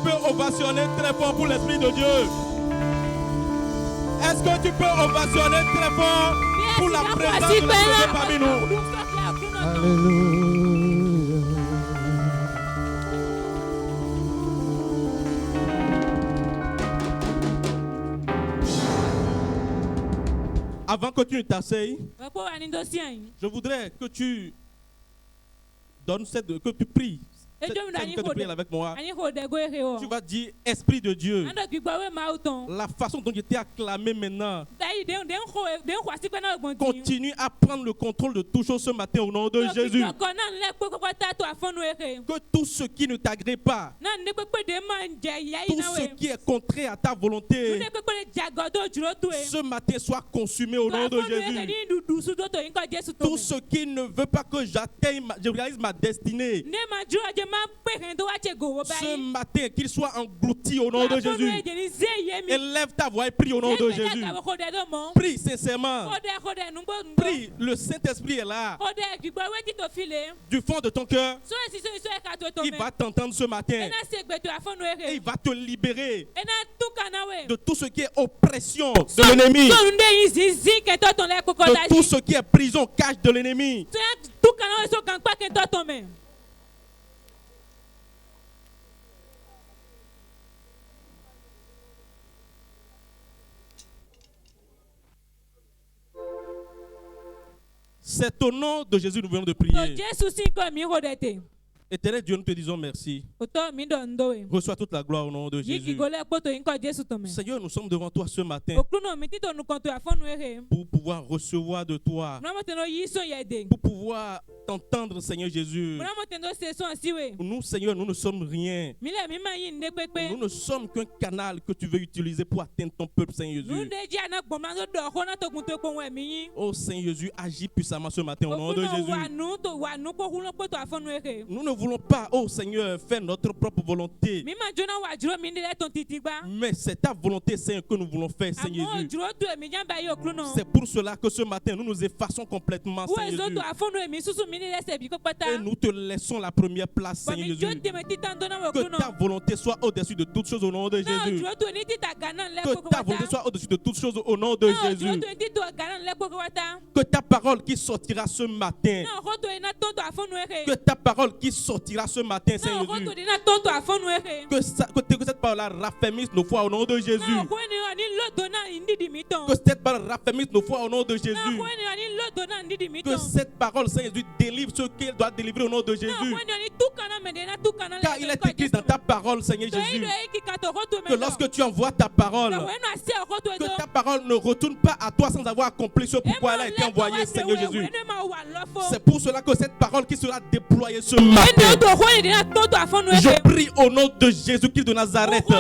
peux ovationner très fort pour l'Esprit de Dieu? Est-ce que tu peux ovationner très fort pour la présence de Dieu parmi nous? Alléluia. Avant que tu ne t'asseyes, je voudrais que tu donnes que tu pries. Que tu pries avec moi. Tu vas dire, Esprit de Dieu, la façon dont je t'ai acclamé maintenant, continue à prendre le contrôle de tout chose ce matin au nom de Jésus. Que tout ce qui ne t'agrée pas, tout ce qui est contraire à ta volonté, ce matin soit consumé au nom de Jésus. Tout ce qui ne veut pas que je réalise ma destinée, ce matin, qu'il soit englouti au nom de Jésus. Élève ta voix et prie au nom de Jésus. Prie sincèrement. Prie, le Saint-Esprit est là. Du fond de ton cœur, il va t'entendre ce matin. Et il va te libérer de tout ce qui est oppression de l'ennemi. De tout ce qui est prison, cage de l'ennemi. C'est au nom de Jésus que nous venons de prier. Éternel Dieu, nous te disons merci. Reçois toute la gloire au nom de Jésus. Seigneur, nous sommes devant toi ce matin pour pouvoir recevoir de toi, pour pouvoir t'entendre, Seigneur Jésus. Nous, Seigneur, nous ne sommes rien. Nous ne sommes qu'un canal que tu veux utiliser pour atteindre ton peuple, Seigneur Jésus. Oh Seigneur Jésus, agis puissamment ce matin au nom de Jésus. Nous ne voulons pas, oh Seigneur, faire notre propre volonté. Mais c'est ta volonté, Seigneur, que nous voulons faire, Seigneur Jésus. C'est pour cela que ce matin, nous nous effaçons complètement, Seigneur Jésus. Et nous te laissons la première place, Seigneur Jésus. Que ta volonté soit au-dessus de toutes choses au nom de Jésus. Que ta volonté soit au-dessus de toutes choses au nom de Jésus. Que ta parole qui sortira ce matin, que ta parole qui sortira ce matin, Seigneur Jésus, que cette parole-là raffermisse nos foi au nom de Jésus. Que cette parole raffermisse nos foi au nom de Jésus. Que cette parole, Seigneur Jésus, délivre ce qu'elle doit délivrer au nom de Jésus. Car il est écrit dans ta parole, Seigneur Jésus, que lorsque tu envoies ta parole, que ta parole ne retourne pas à toi sans avoir accompli ce pourquoi elle a été envoyée, Seigneur Jésus. C'est pour cela que cette parole qui sera déployée ce matin, je prie au nom de Jésus-Christ de Nazareth, que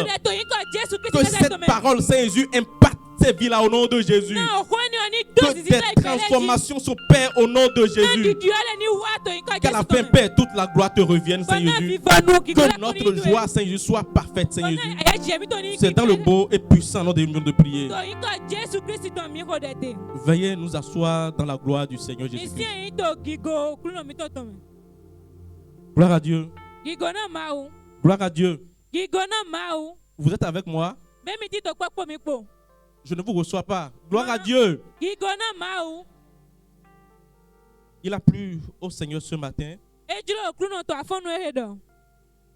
cette parole, Seigneur Jésus, impacte ces vies-là au nom de Jésus. Que des transformations s'opèrent au nom de Jésus. Qu'à la fin, Père, toute la gloire te revienne, Seigneur Jésus. Que notre joie, Seigneur Jésus, soit parfaite, Seigneur Jésus. C'est dans le beau et puissant nom de prier. Veuillez nous asseoir dans la gloire du Seigneur Jésus-Christ. Gloire à Dieu. Gloire à Dieu. Vous êtes avec moi? Je ne vous reçois pas. Gloire à Dieu. Il a plu au Seigneur ce matin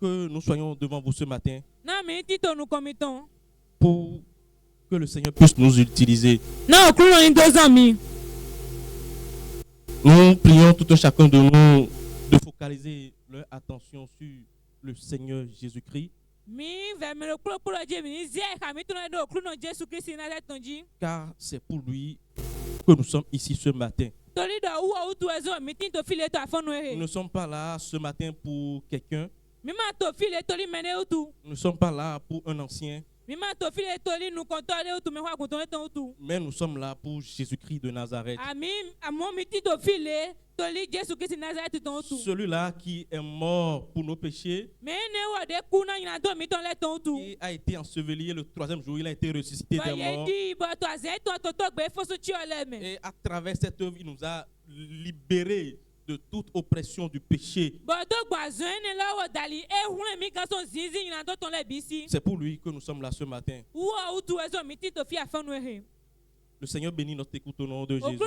que nous soyons devant vous ce matin pour que le Seigneur puisse nous utiliser. Nous prions tout un chacun de nous de focaliser leur attention sur le Seigneur Jésus-Christ. Car c'est pour lui que nous sommes ici ce matin. Nous ne sommes pas là ce matin pour quelqu'un. Nous ne sommes pas là pour un ancien. Mais nous sommes là pour Jésus-Christ de Nazareth. Celui-là qui est mort pour nos péchés, qui a été enseveli le troisième jour, il a été ressuscité des morts. Et à travers cette œuvre, il nous a libérés de toute oppression du péché. C'est pour lui que nous sommes là ce matin. Le Seigneur bénit notre écoute au nom de Jésus.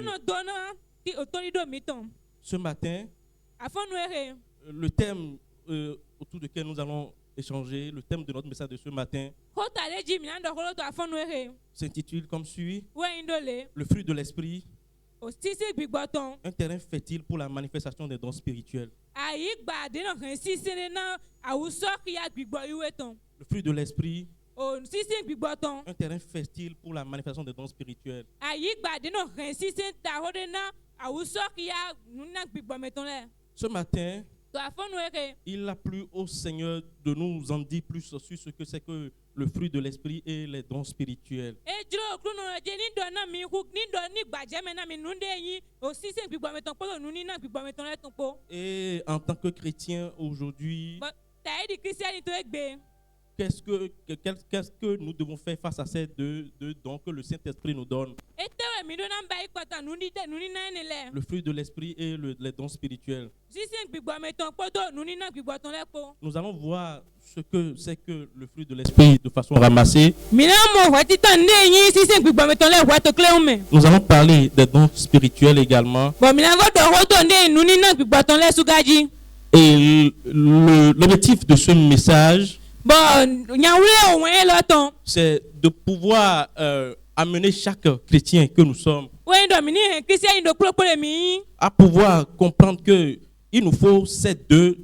Ce matin, le thème autour duquel nous allons échanger, le thème de notre message de ce matin s'intitule comme suit: le fruit de l'esprit, un terrain fertile pour la manifestation des dons spirituels. Le fruit de l'esprit, un terrain fertile pour la manifestation des dons spirituels. Ce matin, il a plu au Seigneur de nous en dire plus sur ce que c'est que le fruit de l'esprit et les dons spirituels. Et en tant que chrétien aujourd'hui, qu'est-ce que nous devons faire face à ces deux dons que le Saint-Esprit nous donne? Le fruit de l'esprit et les dons spirituels. Nous allons voir ce que c'est que le fruit de l'esprit de façon ramassée. Nous allons parler des dons spirituels également. Et l'objectif de ce message, c'est de pouvoir amener chaque chrétien que nous sommes à pouvoir comprendre que il nous faut ces deux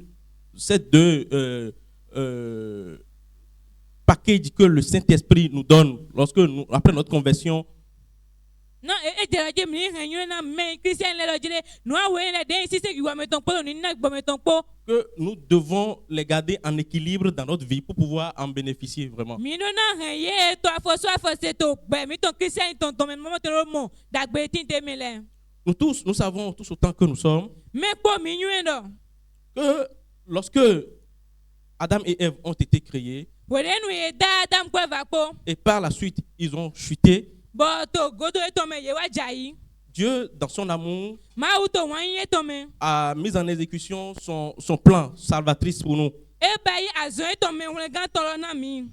packages que le Saint-Esprit nous donne lorsque nous, après notre conversion. Que nous devons les garder en équilibre dans notre vie pour pouvoir en bénéficier vraiment. Nous savons tous autant que nous sommes que lorsque Adam et Ève ont été créés et par la suite ils ont chuté, Dieu, dans son amour, a mis en exécution son plan salvatrice pour nous.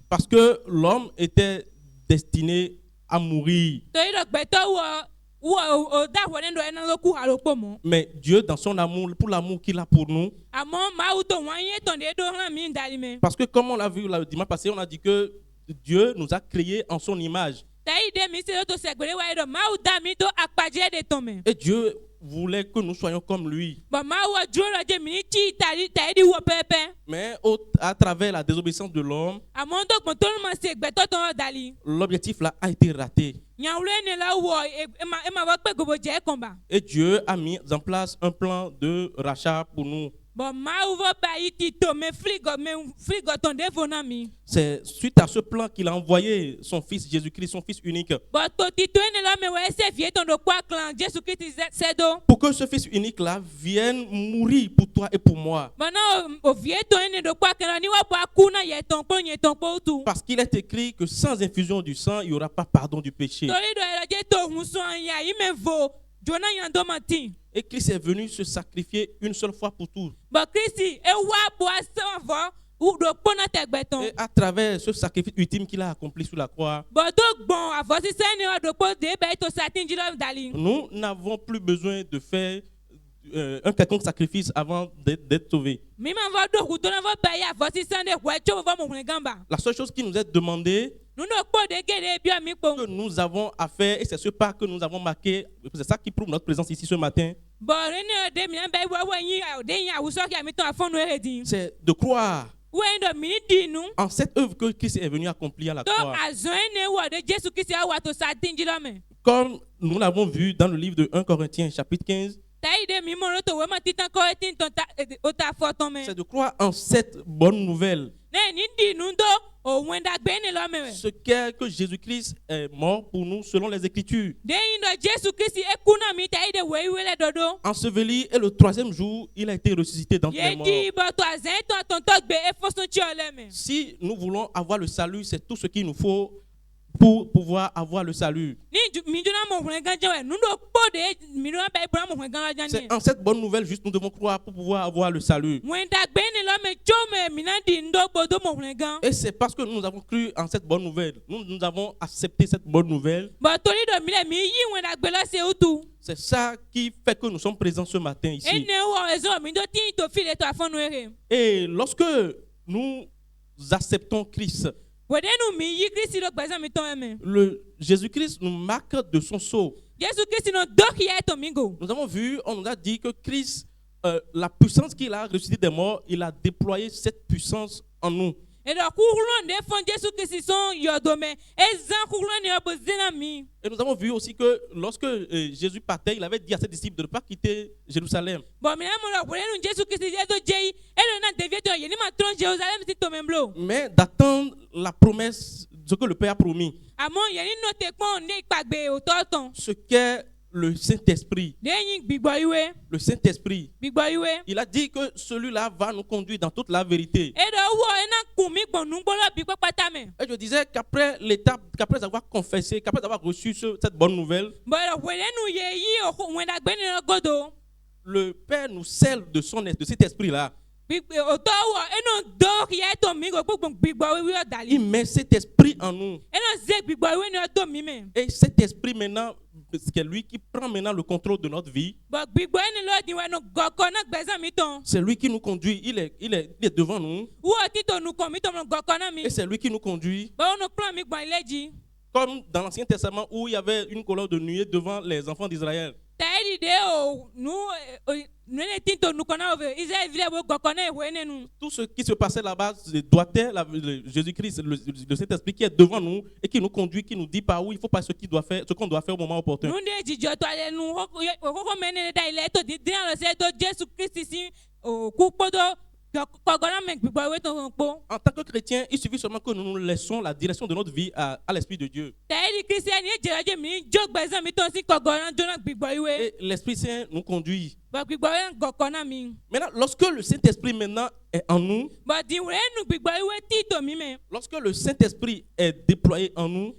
Parce que l'homme était destiné à mourir. Mais Dieu, dans son amour, pour l'amour qu'il a pour nous, parce que comme on l'a vu le dimanche passé, on a dit que Dieu nous a créés en son image. Et Dieu voulait que nous soyons comme lui. Mais à travers la désobéissance de l'homme, l'objectif là a été raté. Et Dieu a mis en place un plan de rachat pour nous. C'est suite à ce plan qu'il a envoyé son fils Jésus-Christ, son fils unique. Pour que ce fils unique là vienne mourir pour toi et pour moi. Parce qu'il est écrit que sans infusion du sang, il n'y aura pas pardon du péché. Et Christ est venu se sacrifier une seule fois pour tous. Et à travers ce sacrifice ultime qu'il a accompli sur la croix, nous n'avons plus besoin de faire un quelconque sacrifice avant d'être sauvés. La seule chose qui nous est demandée, que nous avons à faire, et c'est ce pas que nous avons marqué, c'est ça qui prouve notre présence ici ce matin, c'est de croire en cette œuvre que Christ est venu accomplir à la croix. Comme nous l'avons vu dans le livre de 1 Corinthiens chapitre 15, c'est de croire en cette bonne nouvelle. Ce qu'est que Jésus-Christ est mort pour nous selon les Écritures. Enseveli, et le troisième jour, il a été ressuscité d'entre les morts. Si nous voulons avoir le salut, c'est tout ce qu'il nous faut pour pouvoir avoir le salut. C'est en cette bonne nouvelle juste nous devons croire pour pouvoir avoir le salut. Et c'est parce que nous avons cru en cette bonne nouvelle, nous avons accepté cette bonne nouvelle. C'est ça qui fait que nous sommes présents ce matin ici. Et lorsque nous acceptons Christ, le Jésus-Christ nous marque de son sceau. Nous avons vu, on nous a dit que Christ, la puissance qu'il a ressuscité des morts, il a déployé cette puissance en nous. Et nous avons vu aussi que lorsque Jésus partait, il avait dit à ses disciples de ne pas quitter Jérusalem. Mais d'attendre la promesse, ce que le Père a promis. Ce qu'est le Saint-Esprit. Le Saint-Esprit. Il a dit que celui-là va nous conduire dans toute la vérité. Et je disais qu'après l'étape, qu'après avoir confessé, qu'après avoir reçu cette bonne nouvelle, le Père nous scelle de cet esprit-là. Il met cet esprit en nous. Et cet esprit maintenant, c'est lui qui prend maintenant le contrôle de notre vie. C'est lui qui nous conduit. Il est devant nous. Et c'est lui qui nous conduit. Comme dans l'Ancien Testament où il y avait une colonne de nuée devant les enfants d'Israël. Tout ce qui se passait là-bas doit être Jésus-Christ, le Saint-Esprit qui est devant nous et qui nous conduit, qui nous dit par où il faut pas ce qu'on doit faire au moment opportun. En tant que chrétien, il suffit seulement que nous nous laissons la direction de notre vie à l'Esprit de Dieu. Et l'Esprit Saint nous conduit. Maintenant, lorsque le Saint-Esprit maintenant est en nous, lorsque le Saint-Esprit est déployé en nous,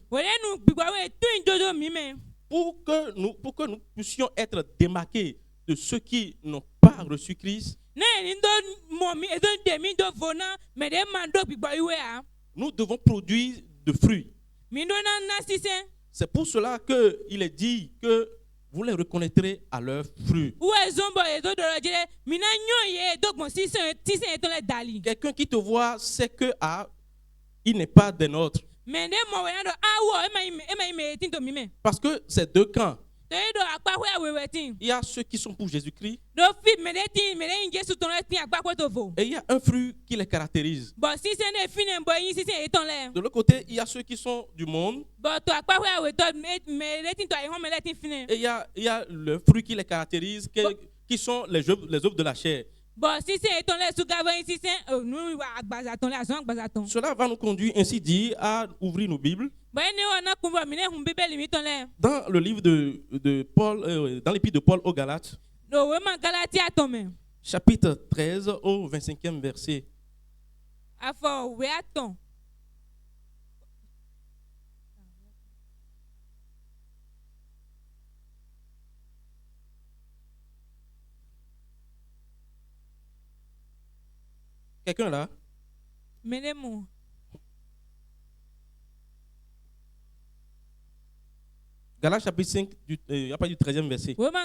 pour que nous puissions être démarqués de ceux qui n'ont pas reçu Christ, nous devons produire de fruits. C'est pour cela qu'il est dit que vous les reconnaîtrez à leurs fruits. Quelqu'un qui te voit sait que il n'est pas des nôtres. Parce que c'est deux camps. Il y a ceux qui sont pour Jésus-Christ. Et il y a un fruit qui les caractérise. De l'autre côté, il y a ceux qui sont du monde. Et il y a le fruit qui les caractérise, qui sont les œuvres de la chair. Cela va nous conduire ainsi dit à ouvrir nos Bibles. Dans le livre de Paul, dans l'épître de Paul aux Galates, chapitre 13 au 25e verset. Quelqu'un là? Galates chapitre 5, il n'y a pas du 13e verset. Vous avez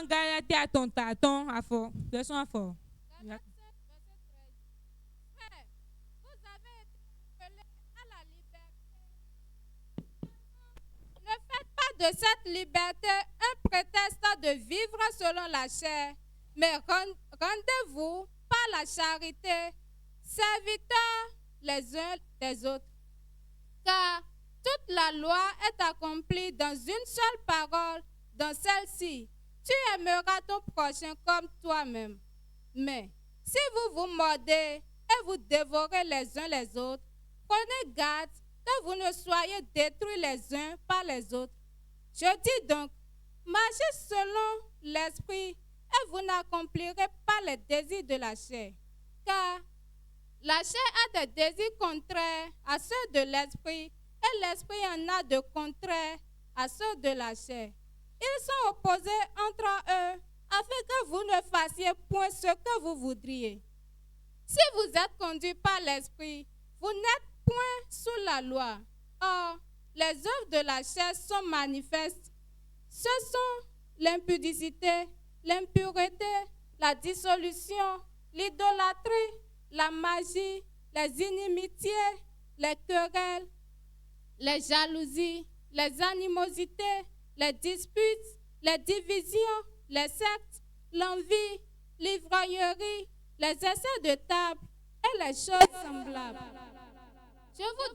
Ne faites pas de cette liberté un prétexte de vivre selon la chair, mais rendez-vous par la charité, serviteurs les uns des autres. Car toute la loi est accomplie dans une seule parole, dans celle-ci: tu aimeras ton prochain comme toi-même. Mais si vous vous mordez et vous dévorez les uns les autres, prenez garde que vous ne soyez détruits les uns par les autres. Je dis donc, marchez selon l'esprit et vous n'accomplirez pas les désirs de la chair. Car la chair a des désirs contraires à ceux de l'esprit et l'esprit en a de contraire à ceux de la chair. Ils sont opposés entre eux afin que vous ne fassiez point ce que vous voudriez. Si vous êtes conduits par l'esprit, vous n'êtes point sous la loi. Or, les œuvres de la chair sont manifestes. Ce sont l'impudicité, l'impureté, la dissolution, l'idolâtrie, la magie, les inimitiés, les querelles, les jalousies, les animosités, les disputes, les divisions, les sectes, l'envie, l'ivrognerie, les essais de table et les choses semblables. Je vous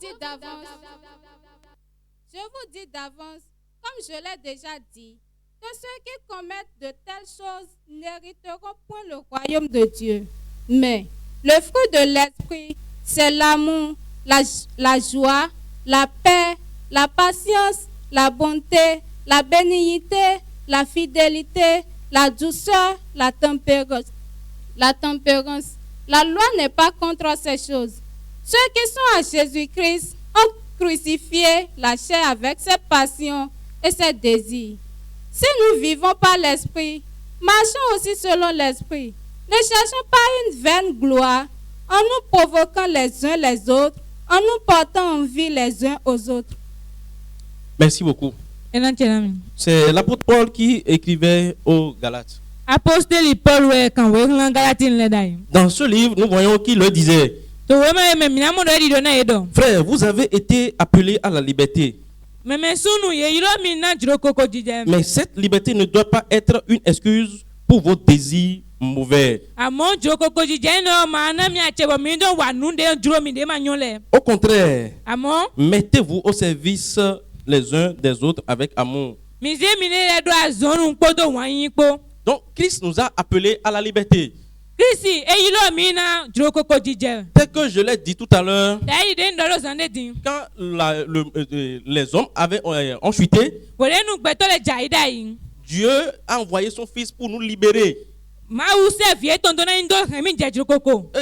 dis d'avance, comme je l'ai déjà dit, que ceux qui commettent de telles choses n'hériteront point le royaume de Dieu. Mais le fruit de l'esprit, c'est l'amour, la joie, la paix, la patience, la bonté, la bénignité, la fidélité, la douceur, la tempérance. La loi n'est pas contre ces choses. Ceux qui sont à Jésus-Christ ont crucifié la chair avec ses passions et ses désirs. Si nous vivons par l'esprit, marchons aussi selon l'esprit. Ne cherchons pas une vaine gloire en nous provoquant les uns les autres, en nous portant envie les uns aux autres. Merci beaucoup. C'est l'apôtre Paul qui écrivait aux Galates. Dans ce livre, nous voyons qu'il leur disait: Frères, vous avez été appelés à la liberté. Mais cette liberté ne doit pas être une excuse pour vos désirs mauvais. Au contraire, mettez-vous au service les uns des autres avec amour. Donc, Christ nous a appelés à la liberté. Tel que je l'ai dit tout à l'heure, quand les hommes ont chuté, Dieu a envoyé son Fils pour nous libérer. Et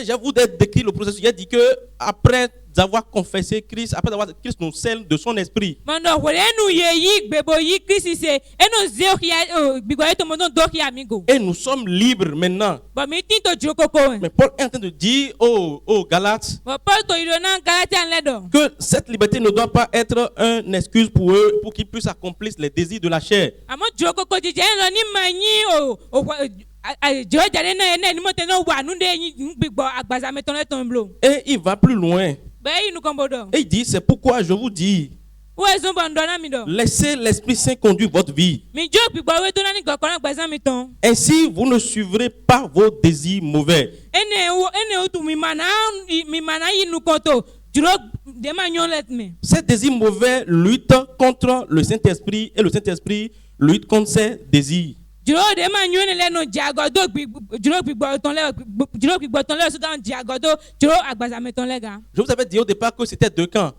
je vous ai décrit le processus. J'ai dit que après avoir confessé Christ, après avoir Christ nous scelle de son esprit. Et nous sommes libres maintenant. Mais Paul est en train de dire aux Galates que cette liberté ne doit pas être une excuse pour eux, pour qu'ils puissent accomplir les désirs de la chair. Et il va plus loin. Et il dit: c'est pourquoi je vous dis, laissez l'Esprit Saint conduire votre vie. Ainsi, vous ne suivrez pas vos désirs mauvais. Ces désirs mauvais luttent contre le Saint-Esprit et le Saint-Esprit lutte contre ces désirs. Je vous avais dit au départ que c'était deux camps.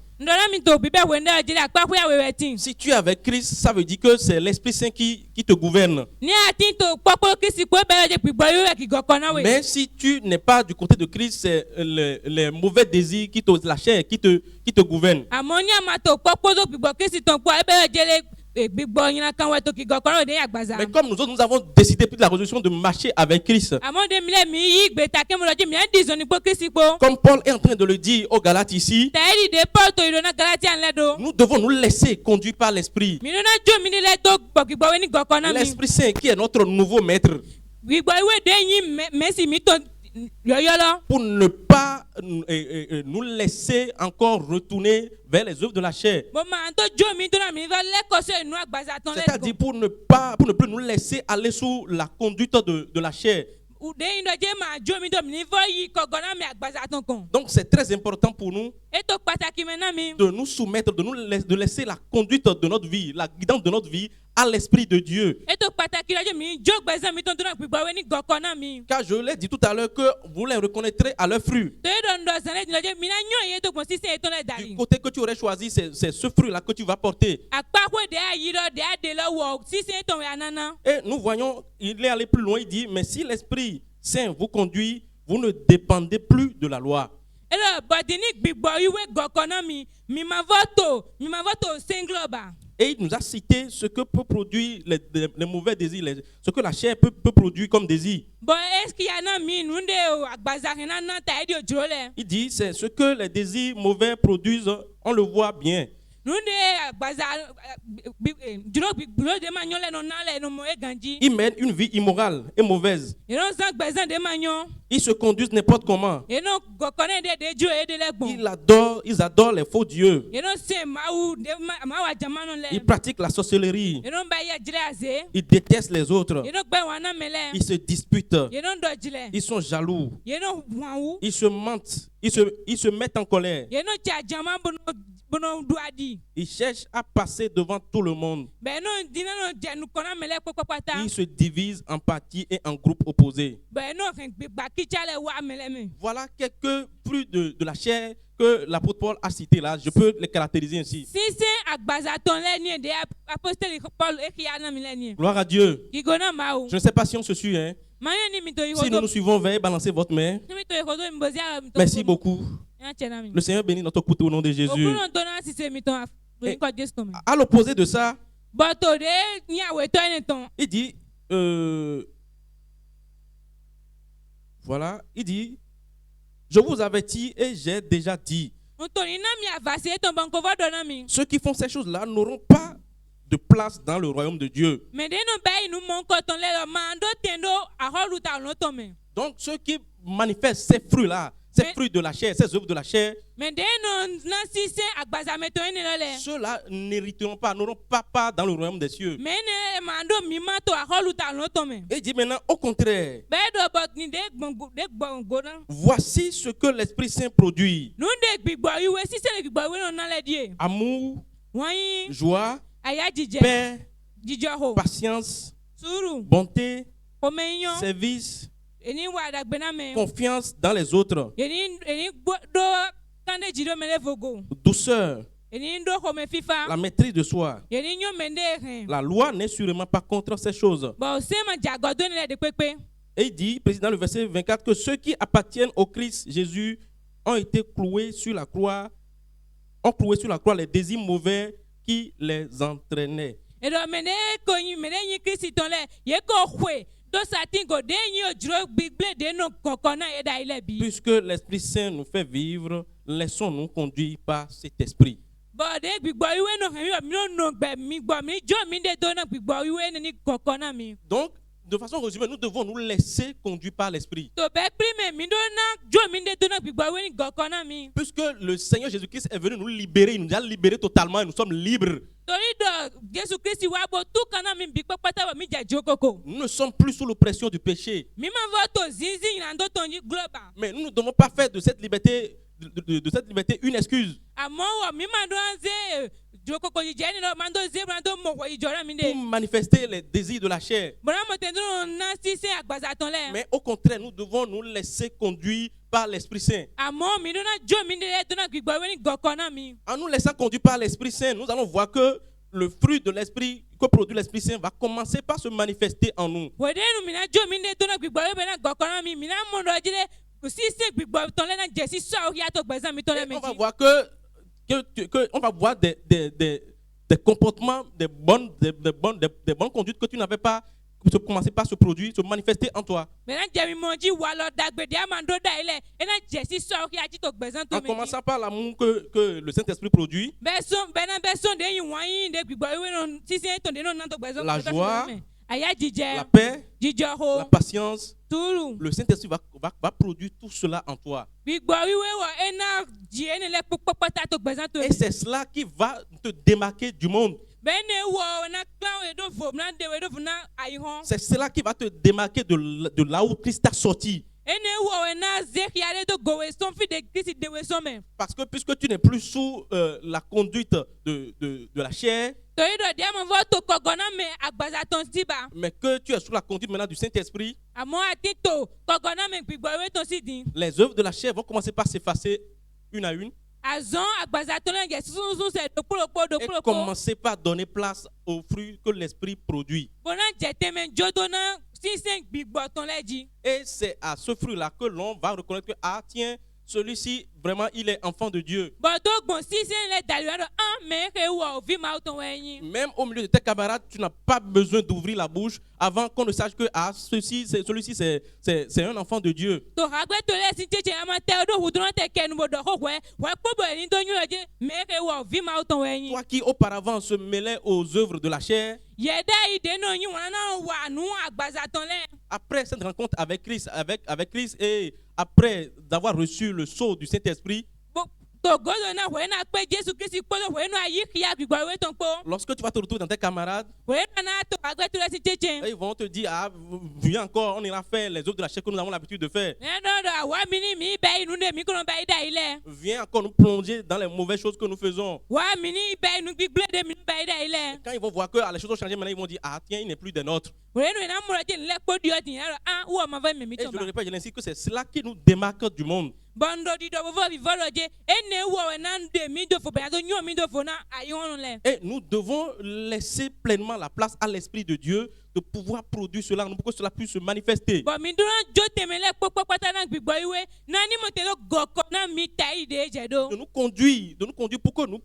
Si tu es avec Christ, ça veut dire que c'est l'Esprit Saint qui te gouverne. Mais si tu n'es pas du côté de Christ, c'est les mauvais désirs, la chair qui te gouverne. Mais comme nous autres, nous avons décidé depuis la résolution de marcher avec Christ. Comme Paul est en train de le dire aux Galates ici, nous devons nous laisser conduire par l'Esprit. L'Esprit Saint qui est notre nouveau maître. Pour ne pas nous laisser encore retourner vers les œuvres de la chair. C'est-à-dire pour ne plus nous laisser aller sous la conduite de la chair. Donc c'est très important pour nous de nous soumettre, de laisser la conduite de notre vie, la guidance de notre vie à l'Esprit de Dieu. Car je l'ai dit tout à l'heure que vous les reconnaîtrez à leurs fruits. Du côté que tu aurais choisi, c'est ce fruit-là que tu vas porter. Et nous voyons, il est allé plus loin, il dit: mais si l'Esprit Saint vous conduit, vous ne dépendez plus de la loi. Et il nous a cité ce que peut produire les mauvais désirs, ce que la chair peut produire comme désir. Il dit, c'est ce que les désirs mauvais produisent, on le voit bien. Ils mènent une vie immorale et mauvaise. Ils se conduisent n'importe comment. Ils adorent les faux dieux. Ils pratiquent la sorcellerie. Ils détestent les autres. Ils se disputent. Ils sont jaloux. Ils se mentent. Ils se mettent en colère. Ils cherchent à passer devant tout le monde. Ils se divisent en partis et en groupes opposés. Voilà quelques fruits de la chair que l'apôtre Paul a cité là. Je peux les caractériser ainsi. Gloire à Dieu. Je ne sais pas si on se suit. Hein? Si nous nous suivons, veuillez balancer votre main. Merci beaucoup. Le Seigneur bénit notre couple au nom de Jésus. Et à l'opposé de ça, il dit, voilà, il dit, je vous avertis et j'ai déjà dit, ceux qui font ces choses-là n'auront pas de place dans le royaume de Dieu. Donc ceux qui manifestent ces fruits-là, ces fruits de la chair, ces œuvres de la chair, ceux-là n'hériteront pas, n'auront pas part dans le royaume des cieux. Et il dit maintenant, au contraire, voici ce que l'Esprit Saint produit. Amour, joie, paix, patience, bonté, service, confiance dans les autres, douceur, la maîtrise de soi. La loi n'est sûrement pas contre ces choses. Et il dit, président, le verset 24, que ceux qui appartiennent au Christ Jésus ont été cloués sur la croix, les désirs mauvais qui les entraînaient. Puisque l'Esprit Saint nous fait vivre, laissons-nous conduire par cet esprit. Donc, de façon résumée, nous devons nous laisser conduire par l'esprit. Puisque le Seigneur Jésus-Christ est venu nous libérer, il nous a libérés totalement et nous sommes libres. Nous ne sommes plus sous l'oppression du péché. Mais nous ne devons pas faire de cette liberté une excuse. Pour manifester les désirs de la chair. Mais au contraire, nous devons nous laisser conduire par l'Esprit Saint. En nous laissant conduire par l'Esprit Saint, nous allons voir que le fruit de l'Esprit que produit l'Esprit Saint va commencer par se manifester en nous. On va voir on va voir des comportements, des bonnes conduites que tu n'avais pas, commencer par se produire, se manifester en toi. En commençant par l'amour que le Saint-Esprit produit, la joie, la paix, la patience, le Saint-Esprit va produire tout cela en toi. Et c'est cela qui va te démarquer du monde. C'est cela qui va te démarquer de là où Christ t'a sorti. Parce que puisque tu n'es plus sous la conduite de la chair, mais que tu es sous la conduite maintenant du Saint-Esprit, les œuvres de la chair vont commencer par s'effacer une à une. Et commencer par donner place aux fruits que l'Esprit produit. Et c'est à ce fruit-là que l'on va reconnaître que, ah tiens, celui-ci, vraiment, il est enfant de Dieu. Même au milieu de tes camarades, tu n'as pas besoin d'ouvrir la bouche avant qu'on ne sache que celui-ci, c'est un enfant de Dieu. Toi qui auparavant se mêlais aux œuvres de la chair, après cette rencontre avec Christ, et après d'avoir reçu le sceau du Saint-Esprit, lorsque tu vas te retrouver dans tes camarades, ils vont te dire, ah, viens encore, on ira faire les œuvres de la chair que nous avons l'habitude de faire. Viens encore nous plonger dans les mauvaises choses que nous faisons. Quand ils vont voir que les choses ont changé, maintenant ils vont dire, ah tiens, il n'est plus des nôtres. Et je le répète, je l'insiste que c'est cela qui nous démarque du monde. Et nous devons laisser pleinement la place à l'Esprit de Dieu de pouvoir produire cela, pour que cela puisse se manifester. De nous conduire pour que nous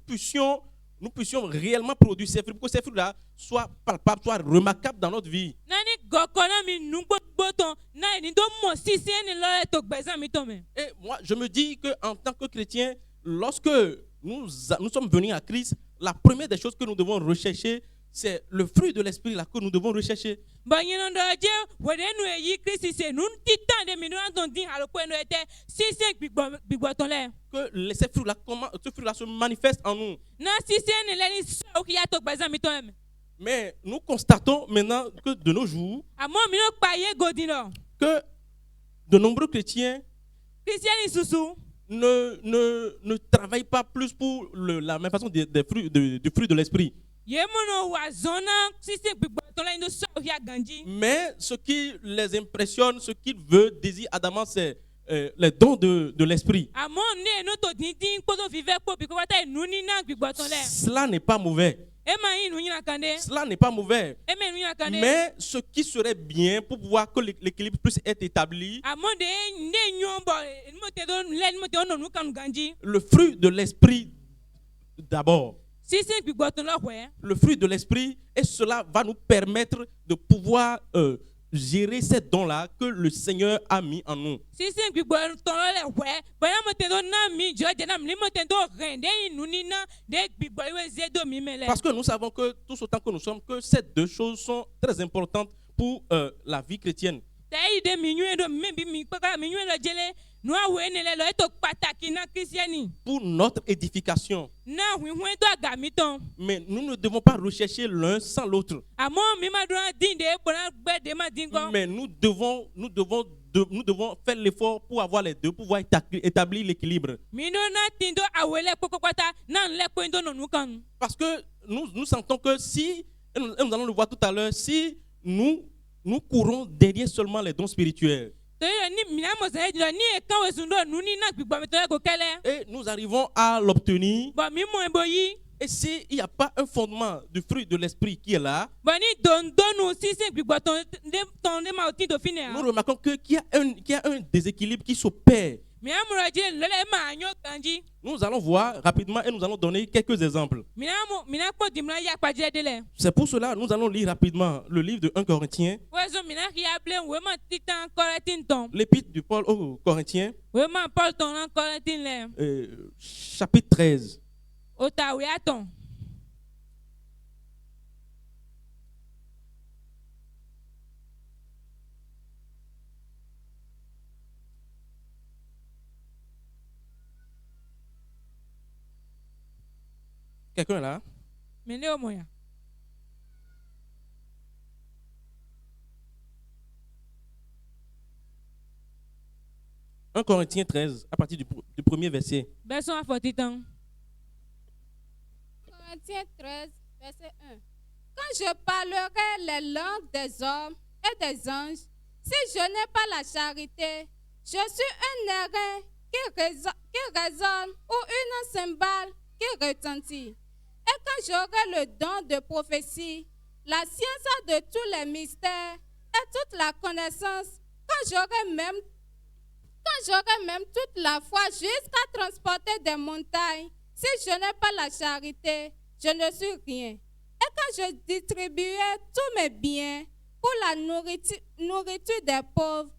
puissions réellement produire ces fruits, pour que ces fruits-là soient palpables, soient remarquables dans notre vie. Et moi, je me dis qu'en tant que chrétien, lorsque nous sommes venus à Christ, la première des choses que nous devons rechercher, c'est le fruit de l'esprit là que nous devons rechercher. Que ce fruit-là se manifeste en nous. Mais nous constatons maintenant que de nos jours, que de nombreux chrétiens ne travaillent pas plus pour la même façon du fruit de l'esprit. Mais ce qui les impressionne, ce qu'ils veulent, désirent ardemment, c'est les dons de l'esprit. Cela n'est pas mauvais. Cela n'est pas mauvais. Mais ce qui serait bien pour pouvoir que l'équilibre puisse être établi, le fruit de l'esprit d'abord. Le fruit de l'esprit, et cela va nous permettre de pouvoir gérer ces dons-là que le Seigneur a mis en nous. Parce que nous savons que tous autant que nous sommes, que ces deux choses sont très importantes pour la vie chrétienne. Pour notre édification. Mais nous ne devons pas rechercher l'un sans l'autre. Mais nous devons faire l'effort pour avoir les deux, pour pouvoir établir l'équilibre. Parce que nous sentons que si, et nous allons le voir tout à l'heure, si nous courons derrière seulement les dons spirituels, et nous arrivons à l'obtenir, et s'il n'y a pas un fondement du fruit de l'esprit qui est là, nous remarquons qu'il y a un déséquilibre qui s'opère. Nous allons voir rapidement et nous allons donner quelques exemples. C'est pour cela que nous allons lire rapidement le livre de 1 Corinthiens. L'épître du Paul aux Corinthiens. Chapitre 13. Quelqu'un est là? 1 Corinthiens 13, à partir du premier verset. Corinthiens 13, verset 1. Quand je parlerai les langues des hommes et des anges, si je n'ai pas la charité, je suis un airain qui résonne ou une cymbale qui retentit. Et quand j'aurai le don de prophétie, la science de tous les mystères et toute la connaissance, quand j'aurai même Quand j'aurai même toute la foi jusqu'à transporter des montagnes, si je n'ai pas la charité, je ne suis rien. Et quand je distribuerai tous mes biens pour la nourriture des pauvres,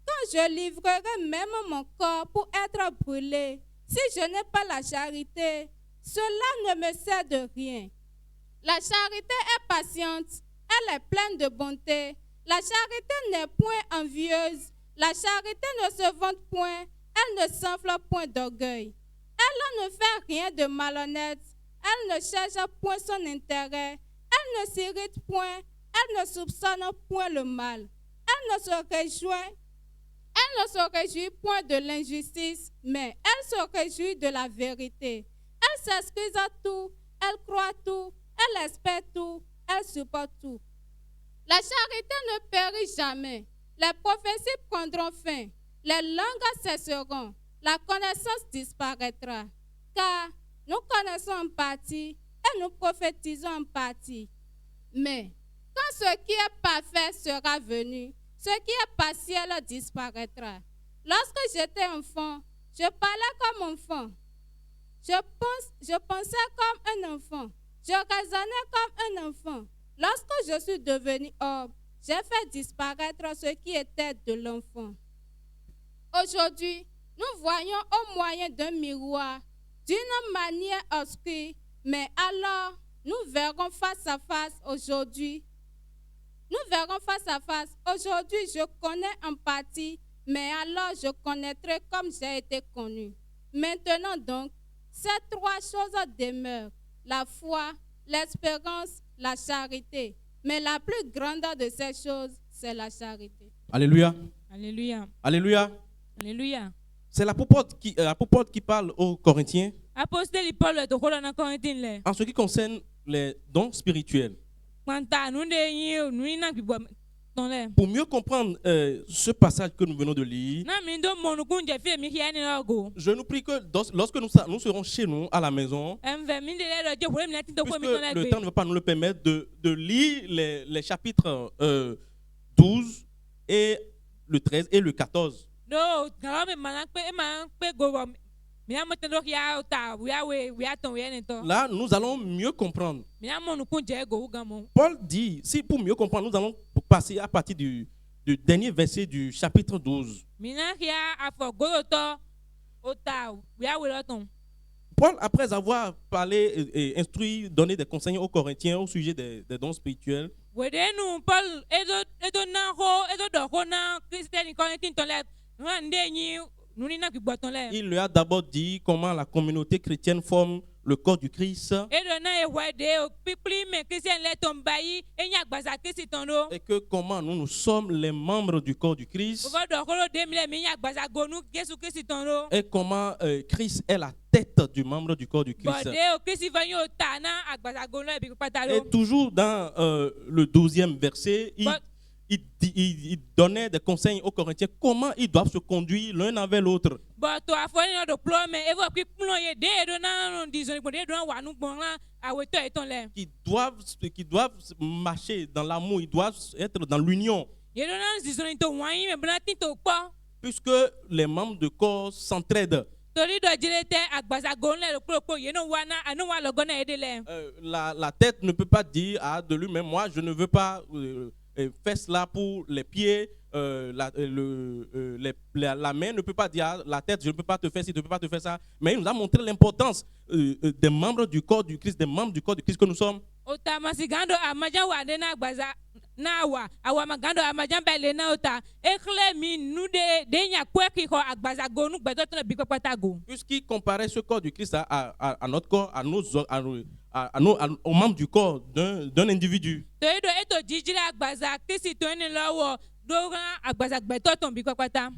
quand je livrerai même mon corps pour être brûlé, si je n'ai pas la charité, cela ne me sert de rien. La charité est patiente, elle est pleine de bonté. La charité n'est point envieuse. La charité ne se vante point, elle ne s'enfle point d'orgueil. Elle ne fait rien de malhonnête, elle ne cherche point son intérêt, elle ne s'irrite point, elle ne soupçonne point le mal. Elle ne se réjouit point de l'injustice, mais elle se réjouit de la vérité. Elle s'excuse à tout, elle croit tout, elle espère tout, elle supporte tout. La charité ne périt jamais. Les prophéties prendront fin, les langues cesseront, la connaissance disparaîtra. Car nous connaissons en partie et nous prophétisons en partie. Mais quand ce qui est parfait sera venu, ce qui est partiel disparaîtra. Lorsque j'étais enfant, je parlais comme enfant. Je pensais comme un enfant. Je raisonnais comme un enfant. Lorsque je suis devenu homme, j'ai fait disparaître ce qui était de l'enfant. Aujourd'hui, nous voyons au moyen d'un miroir, d'une manière obscure, mais alors nous verrons face à face aujourd'hui. Nous verrons face à face. Aujourd'hui, je connais en partie, mais alors je connaîtrai comme j'ai été connu. Maintenant donc, ces trois choses demeurent, la foi, l'espérance, la charité. Mais la plus grande de ces choses, c'est la charité. Alléluia. Alléluia. Alléluia. Alléluia. C'est l'apôtre qui parle aux Corinthiens en ce qui concerne les dons spirituels. Pour mieux comprendre ce passage que nous venons de lire, je nous prie que lorsque nous serons chez nous à la maison, puisque le temps ne va pas nous le permettre, de lire les chapitres 12 et le 13 et le 14. Là, nous allons mieux comprendre. Paul dit, si pour mieux comprendre, nous allons passer à partir du dernier verset du chapitre 12. Paul, après avoir parlé et instruit, donné des conseils aux Corinthiens au sujet des dons spirituels, il lui a d'abord dit comment la communauté chrétienne forme le corps du Christ et que comment nous sommes les membres du corps du Christ et comment Christ est la tête du membre du corps du Christ. Et toujours dans le 12e verset, il donnait des conseils aux Corinthiens comment ils doivent se conduire l'un avec l'autre. Qui doivent marcher dans l'amour, ils doivent être dans l'union. Puisque les membres du corps s'entraident. La tête ne peut pas dire de lui-même, moi je ne veux pas faire cela pour les pieds, la main ne peut pas dire la tête, je ne peux pas te faire ci, je ne peux pas te faire ça. Mais il nous a montré l'importance des membres du corps du Christ, des membres du corps du Christ que nous sommes. Puisqu'il comparait ce corps du Christ à notre corps, aux membres du corps d'un individu.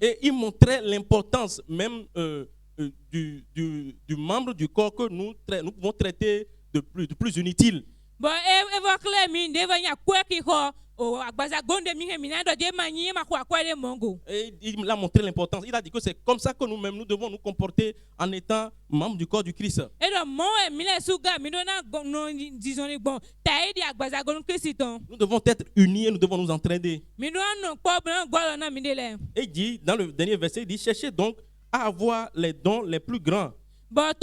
Et il montrait l'importance même du membre du corps que nous pouvons traiter de plus inutile. Et il a montré l'importance. Il a dit que c'est comme ça que nous-mêmes nous devons nous comporter en étant membres du corps du Christ. Nous devons être unis et nous devons nous entraider. Et il dit, dans le dernier verset, il dit, cherchez donc à avoir les dons les plus grands. C'est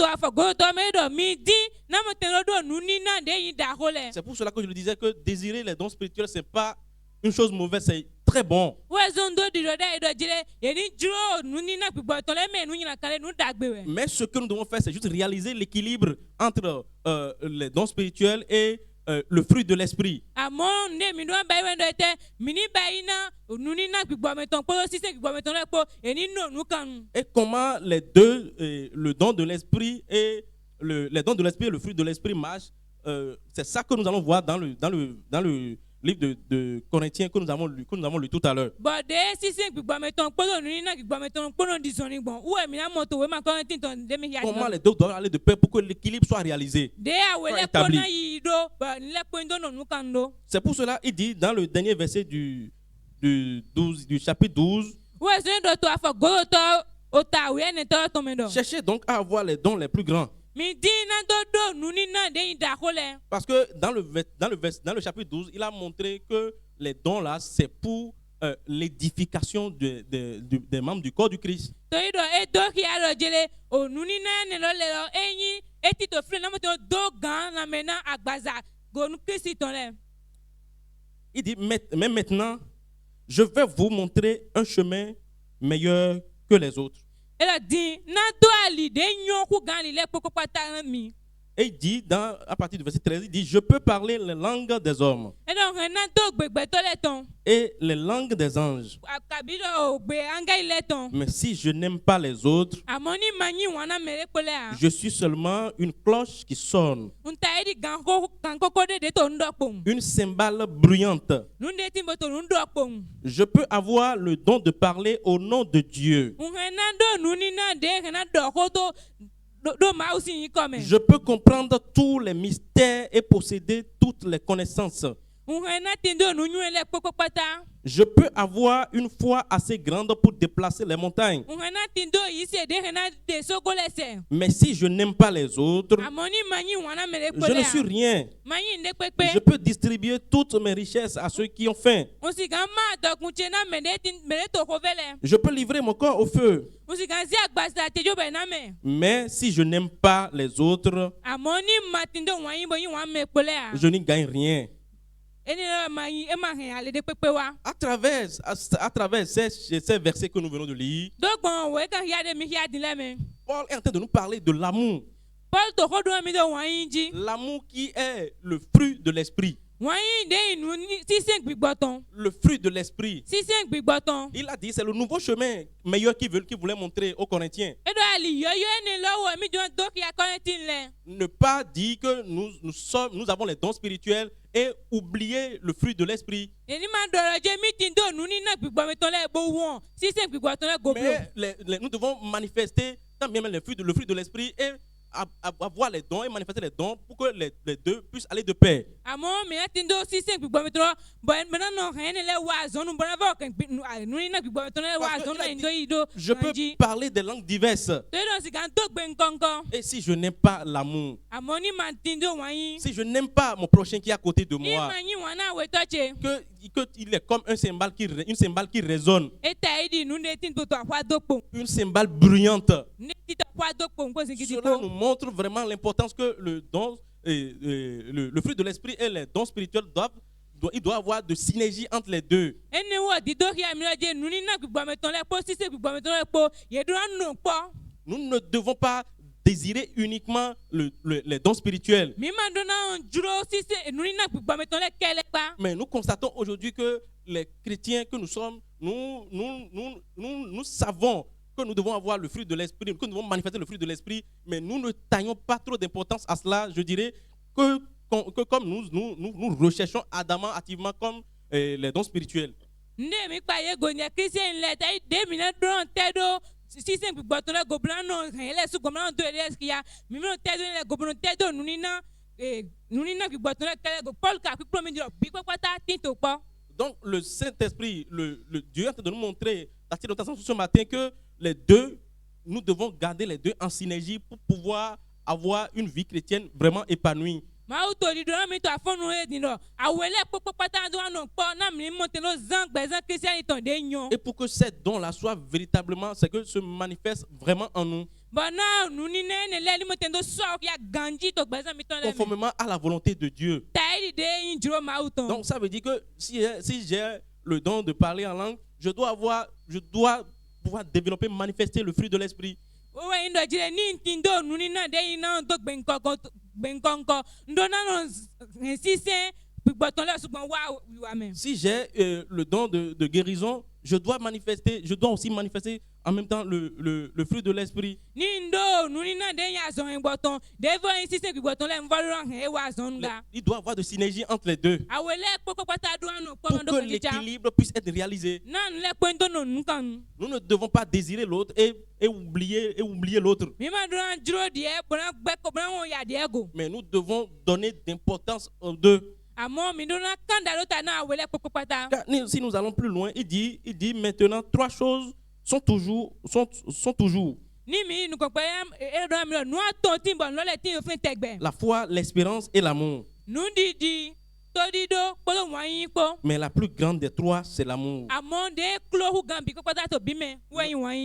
pour cela que je le disais que désirer les dons spirituels, ce n'est pas une chose mauvaise, c'est très bon. Mais ce que nous devons faire, c'est juste réaliser l'équilibre entre les dons spirituels et le fruit de l'esprit. Et comment les deux, le don de l'esprit et les dons de l'esprit et le fruit de l'esprit marchent, c'est ça que nous allons voir dans le livre de Corinthiens que nous avons lu tout à l'heure. Comment les deux doivent aller de pair pour que l'équilibre soit réalisé, soit établi. C'est pour cela qu'il dit dans le dernier verset du chapitre 12, cherchez donc à avoir les dons les plus grands. Parce que dans le chapitre 12, il a montré que les dons là, c'est pour l'édification des membres du corps du Christ. Il dit, mais maintenant, je vais vous montrer un chemin meilleur que les autres. Et il dit, à partir du verset 13, il dit, je peux parler les langues des hommes et les langues des anges. Mais si je n'aime pas les autres, je suis seulement une cloche qui sonne, une cymbale bruyante. Je peux avoir le don de parler au nom de Dieu. Je peux comprendre tous les mystères et posséder toutes les connaissances. Je peux avoir une foi assez grande pour déplacer les montagnes. Mais si je n'aime pas les autres, je ne suis rien. Je peux distribuer toutes mes richesses à ceux qui ont faim. Je peux livrer mon corps au feu. Mais si je n'aime pas les autres, je n'y gagne rien. À travers ces versets que nous venons de lire, Paul est en train de nous parler de l'amour. L'amour qui est le fruit de l'esprit. Le fruit de l'esprit. Il a dit c'est le nouveau chemin meilleur qu'il voulait montrer aux Corinthiens. Ne pas dire que nous avons les dons spirituels et oublier le fruit de l'esprit. Mais nous devons manifester tant bien même le fruit de l'esprit et avoir les dons et manifester les dons pour que les deux puissent aller de pair. Je peux parler des langues diverses. Et si je n'aime pas l'amour, si je n'aime pas mon prochain qui est à côté de moi, qu'il est comme une cymbale qui résonne, une cymbale bruyante. Cela nous montre vraiment l'importance que le fruit de l'esprit et les dons spirituels il doit y avoir de synergie entre les deux. Nous ne devons pas désirer uniquement les dons spirituels. Mais nous constatons aujourd'hui que les chrétiens que nous sommes, nous savons que nous devons avoir le fruit de l'esprit, que nous devons manifester le fruit de l'esprit, mais nous ne taillons pas trop d'importance à cela. Je dirais que comme nous recherchons ardemment, activement comme les dons spirituels. Donc le Saint-Esprit, le Dieu est en train de nous montrer, d'attirer notre attention ce matin que les deux, nous devons garder les deux en synergie pour pouvoir avoir une vie chrétienne vraiment épanouie. Et pour que ces dons-là soient véritablement, c'est que se manifestent vraiment en nous. Conformément à la volonté de Dieu. Donc ça veut dire que si j'ai le don de parler en langue, je dois pouvoir développer, manifester le fruit de l'esprit. Si j'ai le don de guérison, je dois aussi manifester en même temps le fruit de l'esprit. Il doit y avoir de synergie entre les deux pour que l'équilibre puisse être réalisé. Nous ne devons pas désirer l'autre et oublier l'autre. Mais nous devons donner d'importance aux deux. Si nous allons plus loin, il dit maintenant 3 choses sont toujours. La foi, l'espérance et l'amour. Mais la plus grande des 3, c'est l'amour.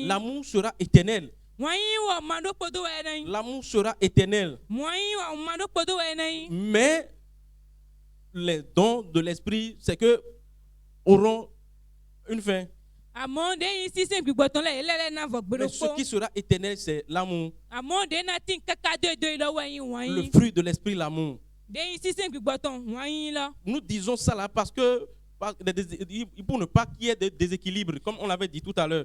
L'amour sera éternel. L'amour sera éternel. Mais les dons de l'esprit, c'est que auront une fin. Mais ce qui sera éternel, c'est l'amour. Le fruit de l'esprit, l'amour. Nous disons ça là parce que pour ne pas qu'il y ait de déséquilibre, comme on l'avait dit tout à l'heure.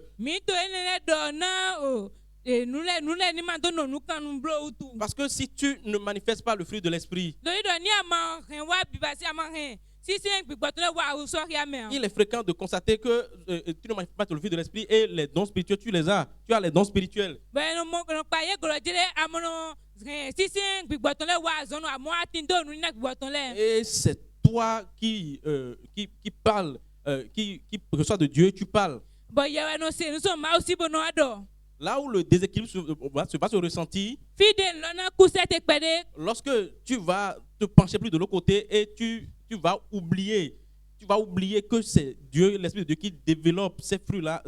Parce que si tu ne manifestes pas le fruit de l'esprit, il est fréquent de constater que tu ne manifestes pas le fruit de l'esprit et les dons spirituels, tu les as. Tu as les dons spirituels. Et c'est toi qui parles, qui reçoit de Dieu, tu parles. Là où le déséquilibre va se ressentir, lorsque tu vas te pencher plus de l'autre côté et tu vas oublier que c'est Dieu, l'Esprit de Dieu qui développe ces fruits-là,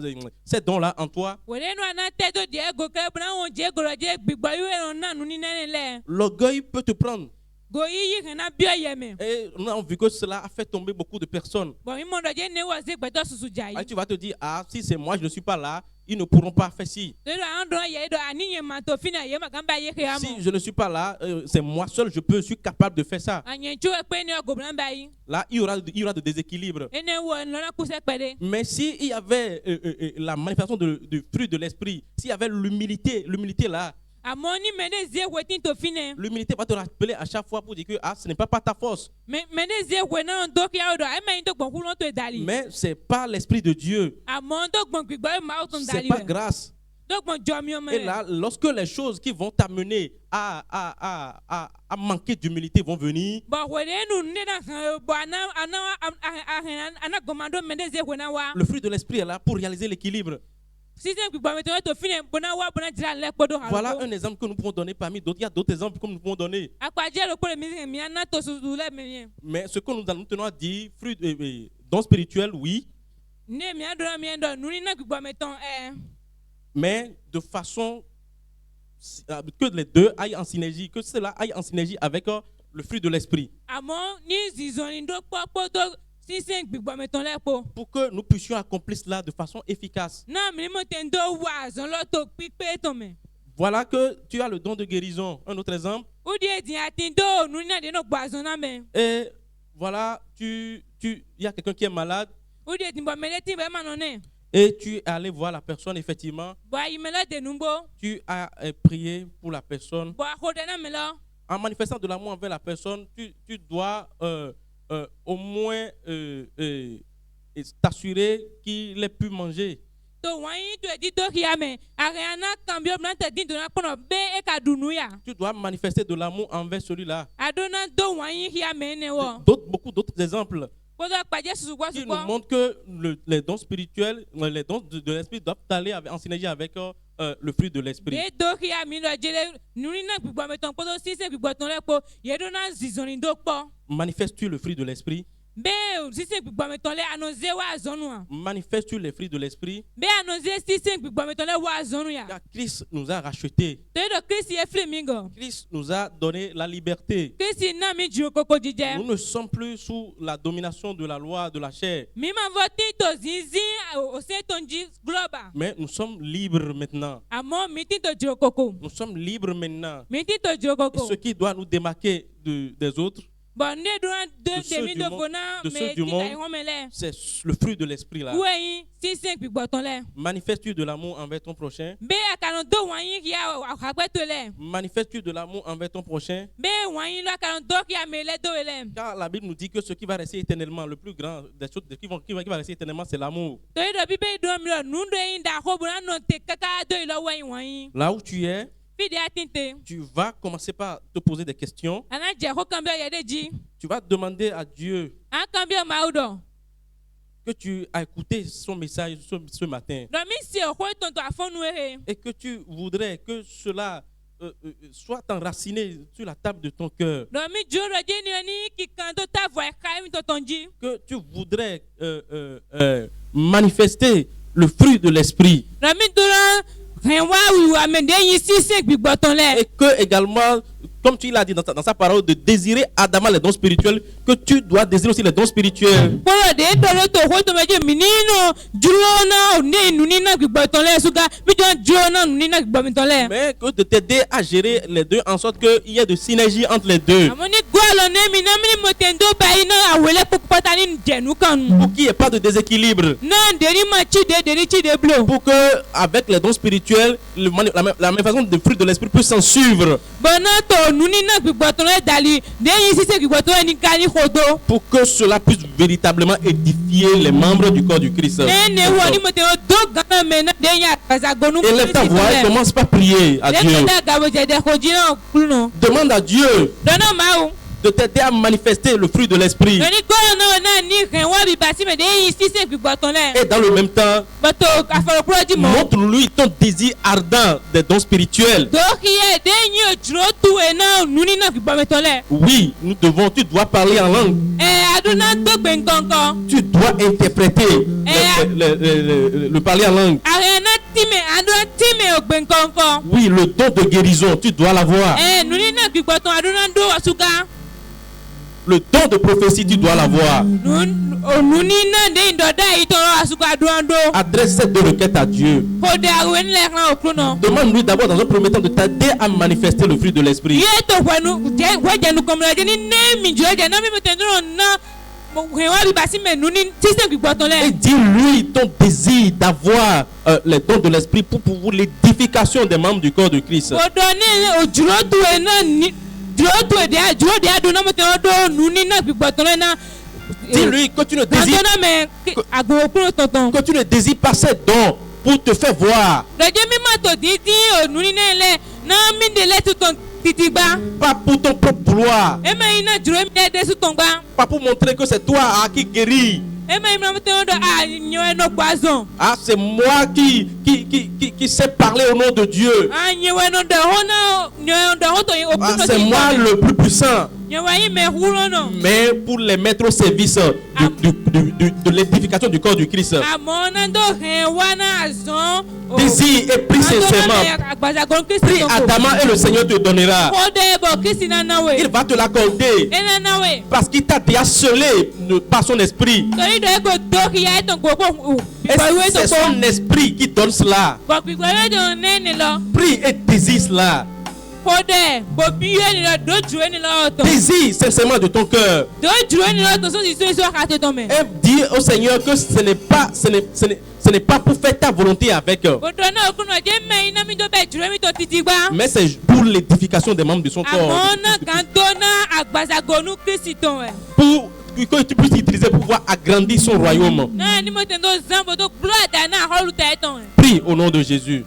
ces dons-là en toi. L'orgueil peut te prendre. Et on a vu que cela a fait tomber beaucoup de personnes. Et tu vas te dire, si c'est moi, je ne suis pas là, ils ne pourront pas faire ci. Si je ne suis pas là, c'est moi seul, je suis capable de faire ça. Là, il y aura de déséquilibre. Mais s'il y avait la manifestation du fruit de l'esprit, s'il y avait l'humilité là, l'humilité va te rappeler à chaque fois pour dire que ce n'est pas par ta force. Mais c'est par l'Esprit de Dieu. C'est par grâce. Et là, lorsque les choses qui vont t'amener à manquer d'humilité vont venir, le fruit de l'Esprit est là pour réaliser l'équilibre. Voilà un exemple que nous pouvons donner parmi d'autres. Il y a d'autres exemples que nous pouvons donner. Mais ce que nous allons maintenant dire, fruit don spirituel, oui. Mais de façon que les deux aillent en synergie, que cela aille en synergie avec le fruit de l'esprit. Pour que nous puissions accomplir cela de façon efficace. Voilà que tu as le don de guérison. Un autre exemple. Et voilà, il y a quelqu'un qui est malade. Et tu es allé voir la personne, effectivement. Tu as prié pour la personne. En manifestant de l'amour envers la personne, tu dois au moins t'assurer qu'il ait pu manger. Tu dois manifester de l'amour envers celui-là. Beaucoup d'autres exemples. qui nous montre que les dons spirituels, les dons de l'esprit doivent aller en synergie avec le fruit de l'esprit. Manifestes-tu le fruit de l'esprit? Manifestes-tu les fruits de l'esprit? Car Christ nous a rachetés. Christ nous a donné la liberté. Nous ne sommes plus sous la domination de la loi de la chair. Mais nous sommes libres maintenant. Nous sommes libres maintenant. Et ce qui doit nous démarquer des autres, de ceux du monde, c'est le fruit de l'esprit là. Manifestes-tu de l'amour envers ton prochain? Manifestes-tu de l'amour envers ton prochain? Car la Bible nous dit que ce qui va rester éternellement, le plus grand des choses qui va rester éternellement, c'est l'amour. Là où tu es, tu vas commencer par te poser des questions. Tu vas demander à Dieu que tu as écouté son message ce matin et que tu voudrais que cela soit enraciné sur la table de ton cœur. Que tu voudrais manifester le fruit de l'esprit. Et que également, comme tu l'as dit dans sa parole, de désirer ardemment les dons spirituels, que tu dois désirer aussi les dons spirituels. Mais que de t'aider à gérer les deux en sorte qu'il y ait de synergie entre les deux. Pour qu'il n'y ait pas de déséquilibre. Pour que, avec les dons spirituels, la manifestation des fruits de l'esprit puisse s'en suivre. Pour que cela puisse véritablement édifier les membres du corps du Christ. Élève ta voix et commence par prier à Dieu. Demande à Dieu de t'aider à manifester le fruit de l'esprit. Et dans le même temps, montre-lui ton désir ardent des dons spirituels. Oui, tu dois parler en langue. Tu dois interpréter le parler en langue. Oui, le don de guérison, tu dois l'avoir. Le don de prophétie, tu dois l'avoir. Adresse cette deux requêtes à Dieu. Demande-lui d'abord dans un premier temps de t'aider à manifester le fruit de l'esprit. Et dis-lui ton désir d'avoir les dons de l'esprit pour l'édification des membres du corps de Christ. Dis-lui que tu ne désires pas ces dons pour te faire voir. Pas pour ton propre gloire. Pas pour montrer que c'est toi qui guéris. Ah, c'est moi qui sais parler au nom de Dieu. Ah, c'est moi le plus puissant. Mais pour les mettre au service de l'édification du corps du Christ. Désire et prie sincèrement. Prie ardemment et le Seigneur te donnera. Il va te l'accorder. Parce qu'il t'a déjà scellé par son esprit. Et c'est son esprit qui donne cela. Prie et désire cela. Désire sincèrement de ton cœur. Et dis au Seigneur que ce n'est pas pour faire ta volonté avec eux. Mais c'est pour l'édification des membres de son corps. Pour que tu puisses utiliser pour pouvoir agrandir son royaume. Prie au nom de Jésus.